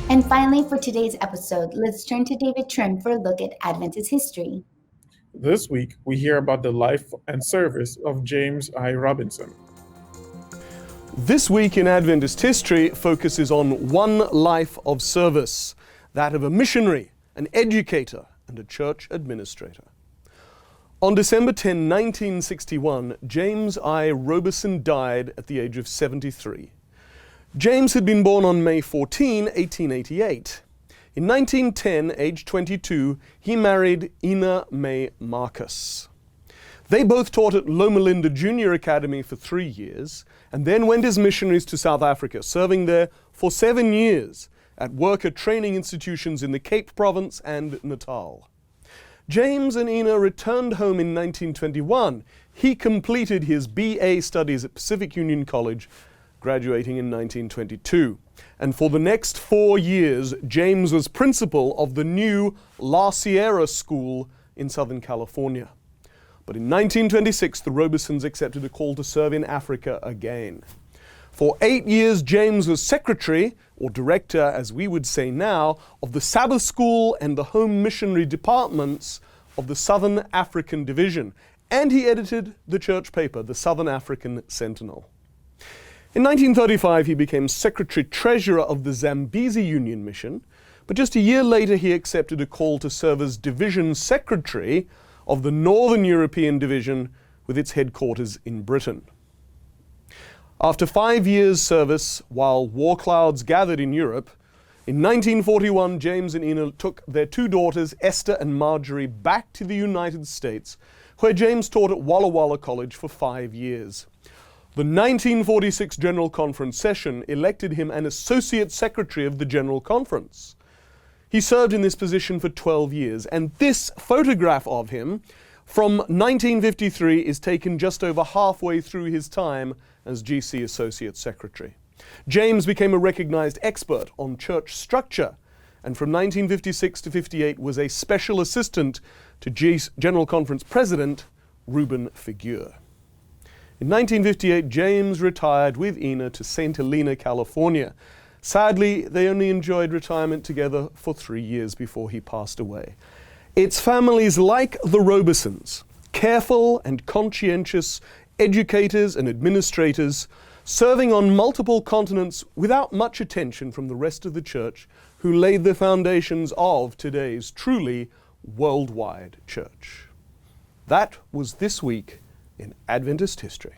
And finally, for today's episode, let's turn to David Trim for a look at Adventist history. This week, we hear about the life and service of James I. Robison. This week in Adventist history focuses on one life of service, that of a missionary, an educator, and a church administrator. On December 10, 1961, James I. Robison died at the age of 73. James had been born on May 14, 1888. In 1910, aged 22, he married Ina May Marcus. They both taught at Loma Linda Junior Academy for 3 years, and then went as missionaries to South Africa, serving there for 7 years at worker training institutions in the Cape Province and Natal. James and Ina returned home in 1921. He completed his BA studies at Pacific Union College, graduating in 1922. And for the next 4 years, James was principal of the new La Sierra School in Southern California. But in 1926, the Robisons accepted a call to serve in Africa again. For 8 years, James was secretary, or director as we would say now, of the Sabbath School and the Home Missionary Departments of the Southern African Division, and he edited the church paper, the Southern African Sentinel. In 1935, he became secretary-treasurer of the Zambezi Union Mission, but just a year later he accepted a call to serve as division secretary of the Northern European Division with its headquarters in Britain. After 5 years' service, while war clouds gathered in Europe, in 1941, James and Ina took their 2 daughters, Esther and Marjorie, back to the United States, where James taught at Walla Walla College for 5 years. The 1946 General Conference session elected him an Associate Secretary of the General Conference. He served in this position for 12 years, and this photograph of him from 1953 is taken just over halfway through his time as GC Associate Secretary. James became a recognized expert on church structure, and from 1956 to 58 was a special assistant to General Conference President Reuben Figure. In 1958, James retired with Ina to St. Helena, California. Sadly, they only enjoyed retirement together for 3 years before he passed away. It's families like the Robisons, careful and conscientious educators and administrators, serving on multiple continents without much attention from the rest of the church, who laid the foundations of today's truly worldwide church. That was this week in Adventist history.